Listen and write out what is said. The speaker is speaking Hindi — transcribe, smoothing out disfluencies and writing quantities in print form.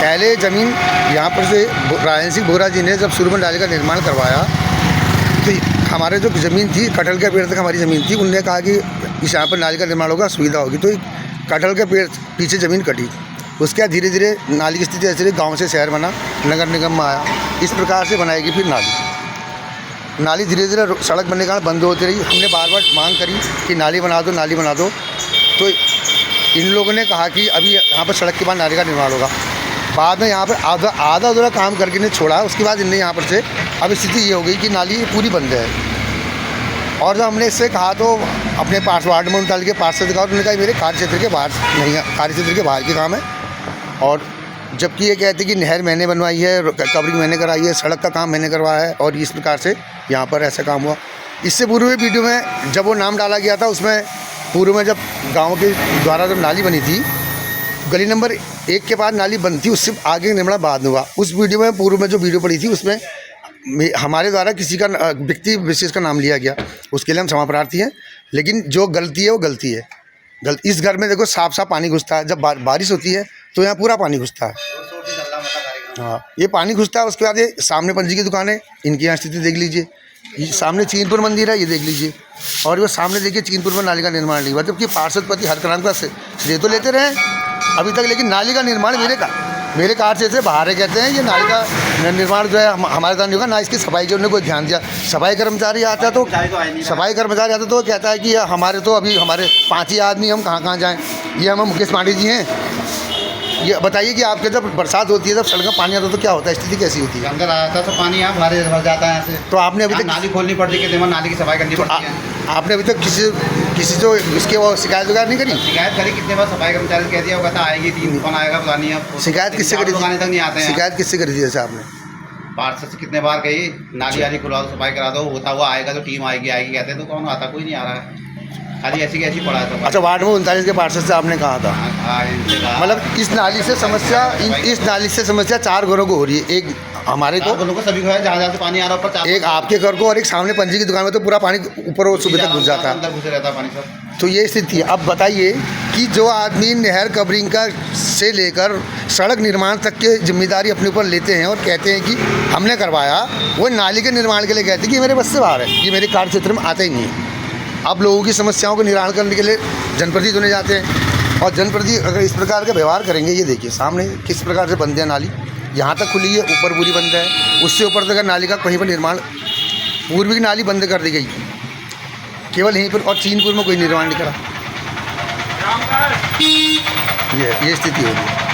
पहले ज़मीन यहाँ पर से राजन सिंह बोरा जी ने जब शुरू में नाली का निर्माण करवाया तो हमारे जो ज़मीन थी, कटहल के पेड़ तक हमारी ज़मीन थी, उनने कहा कि इस यहाँ पर नाली का निर्माण होगा, सुविधा होगी, तो कटहल के पेड़ पीछे ज़मीन कटी। उसके बाद धीरे धीरे नाली की स्थिति ऐसे रही, गाँव से शहर बना, नगर निगम में आया, इस प्रकार से बनाएगी फिर नाली धीरे धीरे सड़क बनने के कारण बंद होती रही। हमने बार बार मांग करी कि नाली बना दो, नाली बना दो, तो इन लोगों ने कहा कि अभी यहाँ पर सड़क के बाद नाली का निर्माण होगा। बाद में यहाँ पर आधा अधूरा काम करके इन्हें छोड़ा। उसके बाद इनने यहाँ पर से अब स्थिति ये हो गई कि नाली पूरी बंद है। और जब हमने इससे कहा तो अपने पास वार्ड में उनताल के पार्षद से कहा, उन्होंने कहा मेरे कार्य क्षेत्र के बाहर नहीं है, कार्य क्षेत्र के बाहर के काम है। और जबकि ये कहते कि नहर मैंने बनवाई है, कवरिंग मैंने कराई है, सड़क का काम मैंने करवाया है, और इस प्रकार से यहाँ पर ऐसा काम हुआ। इससे पूर्व में वीडियो में जब वो नाम डाला गया था, उसमें पूर्व में जब गांव के द्वारा जब नाली बनी थी, गली नंबर 1 के पास नाली बंद थी, उससे आगे निर्माण बाद में हुआ। उस वीडियो में पूर्व में जो वीडियो पड़ी थी उसमें हमारे द्वारा किसी का व्यक्ति विशेष का नाम लिया गया, उसके लिए हम क्षमा प्रार्थी हैं। लेकिन जो गलती है वो गलती है। इस घर में देखो साफ साफ पानी घुसता है, जब बारिश होती है तो यहाँ पूरा पानी घुसता है। हाँ, ये पानी घुसता है। उसके बाद ये सामने पंजी की दुकान है, इनकी यहाँ स्थिति देख लीजिए। ये सामने चीनपुर मंदिर है, ये देख लीजिए। और वो सामने देखिए चीनपुर में नाली का निर्माण नहीं हुआ, जबकि पार्षद पति हर काम का श्रेय तो लेते रहे अभी तक, लेकिन नाली का निर्माण मेरे कार्य से बाहर है। कहते हैं ये नाली का निर्माण जो है हमारे द्वारा नहीं होगा, ना इसकी सफाई की उन्होंने कोई ध्यान दिया। सफाई कर्मचारी आता है तो कहता है कि हमारे तो अभी हमारे 5 ही आदमी, हम कहाँ जाएँ। ये हम मुकेश पांडे जी हैं। ये बताइए कि आपके जब बरसात होती है, जब सड़क में पानी आता है तो क्या होता है, स्थिति कैसी होती है? अंदर आता तो पानी यहाँ भर जाता है यहाँ से। तो आपने अभी तक नाली खोलनी पड़ती है, कितने बार नाली की सफाई करनी पड़ती है। आपने अभी तक किसी जो इसके वो शिकायत वगैरह नहीं करी? शिकायत करी, कितने बार सफाई कर्मचारी से कह दिया, वो कहता आएगी 3 दुकान आएगा, पता नहीं है। शिकायत किससे करी? दुकान तक नहीं आते हैं। शिकायत किससे करी थी जैसे आपने? पार्षद से कितने बार कही, नाली वाली खुलवा दो, सफाई करा दो, होता हुआ आएगा तो टीम आएगी कहते हैं, तो कौन आता, कोई नहीं आ रहा है, खाली ऐसी कैसी पड़ा है। अच्छा, वार्ड में 39 के पार्षद से आपने कहा था? मतलब इस नाली से समस्या 4 घरों को हो रही है। एक हमारे को सभी को है, जहाँ से पानी आ रहा है ऊपर, एक आपके घर को, और एक सामने पंजी की दुकान में तो पूरा पानी ऊपर सुबह तक घुस जाता है, अंदर घुसे रहता है पानी सब। तो ये स्थिति है। अब बताइए कि जो आदमी नहर कवरिंग का से लेकर सड़क निर्माण तक के जिम्मेदारी अपने ऊपर लेते हैं और कहते हैं कि हमने करवाया, वो नाली के निर्माण के लिए कहते हैं कि मेरे बस से बाहर है, ये मेरे कार्य क्षेत्र में आता ही नहीं है। अब लोगों की समस्याओं को निवारण करने के लिए जनप्रतिनिधि चुने जाते हैं, और जनप्रतिनिधि अगर इस प्रकार का व्यवहार करेंगे, ये देखिए सामने किस प्रकार से बंद है नाली, यहाँ तक खुली है, ऊपर पूरी बंद है, उससे ऊपर तक नाली का कहीं पर निर्माण, पूर्व की नाली बंद कर दी गई केवल यहीं पर, और चीनपुर में कोई निर्माण नहीं करा। ये स्थिति हो रही है।